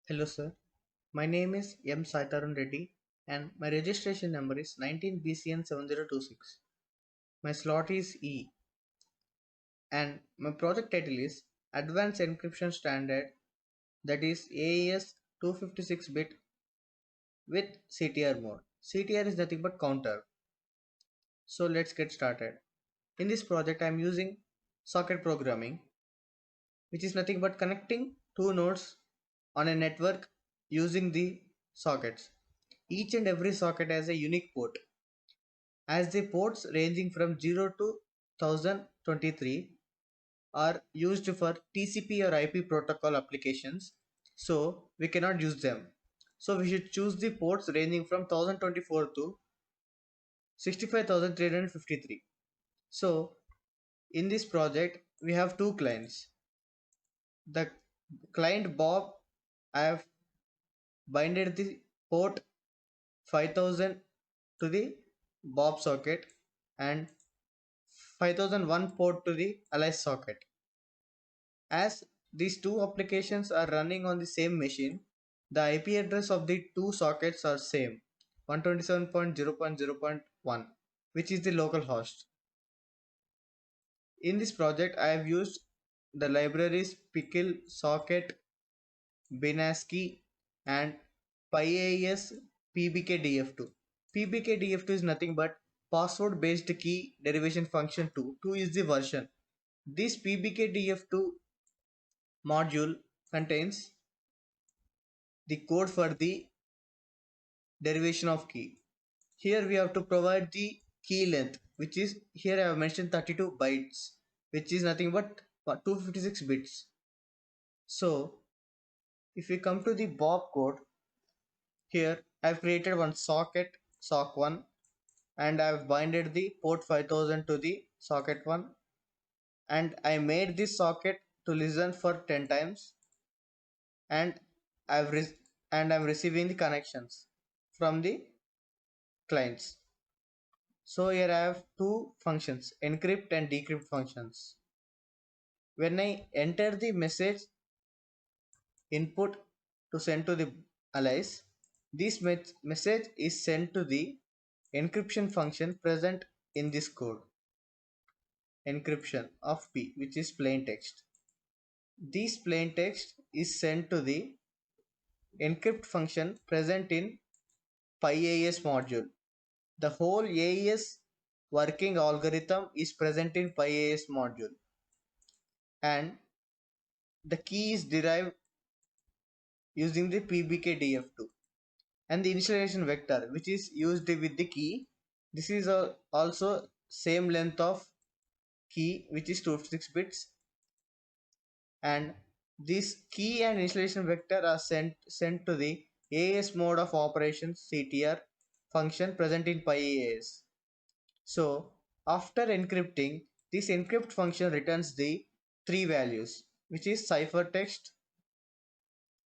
Hello sir, my name is M. Saitarun Reddy and my registration number is 19BCN7026. My slot is E and my project title is Advanced Encryption Standard, that is AES 256-bit with CTR mode. CTR is nothing but counter. So let's get started. In this project I am using socket programming, which is nothing but connecting two nodes on a network using the sockets. Each and every socket has a unique port. As the ports ranging from 0 to 1023 are used for TCP or IP protocol applications, so we cannot use them. So we should choose the ports ranging from 1024 to 65353. So in this project we have two clients. The client Bob, I have binded the port 5000 to the Bob socket and 5001 port to the Alice socket. As these two applications are running on the same machine, the IP address of the two sockets are same, 127.0.0.1, which is the local host. In this project I have used the libraries Pickle, Socket, Binaski and PyAES PBKDF2. PBKDF2 is nothing but password based key derivation function 2. 2 is the version. This PBKDF2 module contains the code for the derivation of key. Here we have to provide the key length, which is here I have mentioned 32 bytes, which is nothing but 256 bits. So if we come to the Bob code, here I have created one socket sock1 and I have binded the port 5000 to the socket 1 and I made this socket to listen for 10 times and I've and I'm receiving the connections from the clients. So here I have two functions, encrypt and decrypt functions. When I enter the message input to send to the allies, this message is sent to the encryption function present in this code, encryption of P, which is plain text. This plain text is sent to the encrypt function present in PyAES module. The whole AES working algorithm is present in PyAES module and the key is derived using the PBKDF2 and the initialization vector which is used with the key. This is also same length of key, which is 256 bits, and this key and initialization vector are sent to the AES mode of operations CTR function present in PyAES. So after encrypting, this encrypt function returns the three values, which is ciphertext,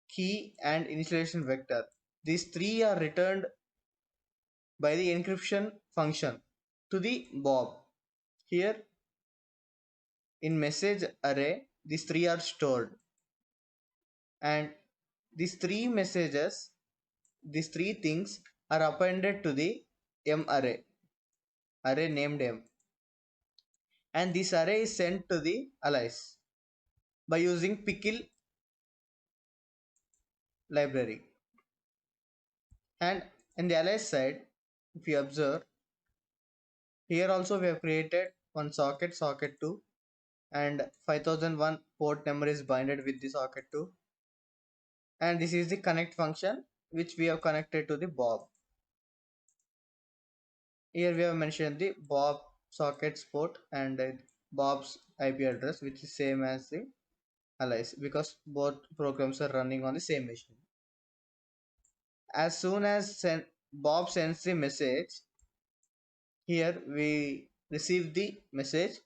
key and initialization vector. These three are returned by the encryption function to the Bob. Here in message array, these three are stored and these three messages, these three things are appended to the M array named M, and this array is sent to the allies by using pickle library. And in the allies side, if you observe, here also we have created one socket 2, and 5001 port number is binded with the socket 2, and this is the connect function which we have connected to the Bob. Here we have mentioned the Bob sockets port and Bob's IP address, which is same as the allies because both programs are running on the same machine. As soon as Bob sends the message, here we receive the message,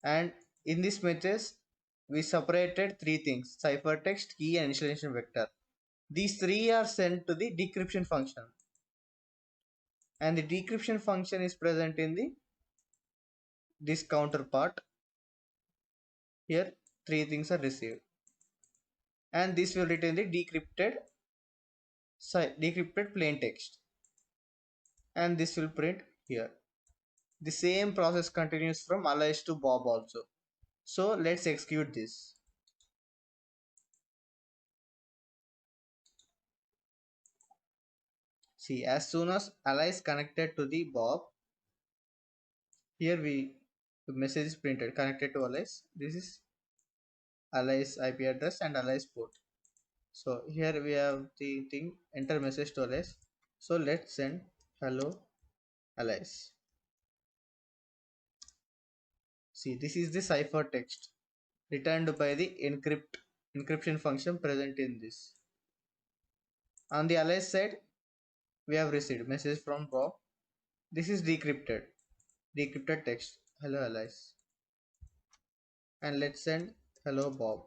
and in this message we separated three things: ciphertext, key and initialization vector. These three are sent to the decryption function, and the decryption function is present in the this counterpart. Here three things are received, and this will return the decrypted plain text, and this will print here. The same process continues from Alice to Bob also. So let's execute this. See, as soon as Alice connected to the Bob, here the message is printed connected to Alice. This is Alice IP address and Alice port. So here we have the thing enter message to Alice. So let's send hello Alice. See, this is the cipher text returned by the encryption function present in this. On the Alice side, we have received message from Bob. This is decrypted text. Hello Alice. And let's send hello Bob.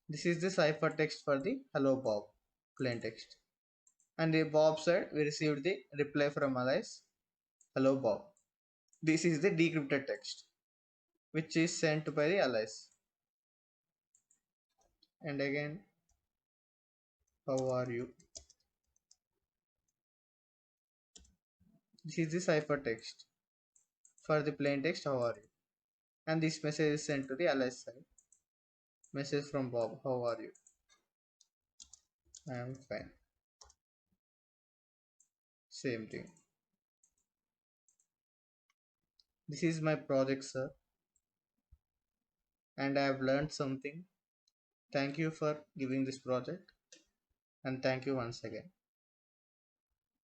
This is the cipher text for the hello Bob plain text. And the Bob side, we received the reply from Alice. Hello Bob. This is the decrypted text which is sent by the Alice. And again, how are you? This is the cipher text for the plain text. How are you? And this message is sent to the Alice side. Message from Bob. How are you? I am fine. Same thing. This is my project, sir, and I have learned something. Thank you for giving this project, and thank you once again.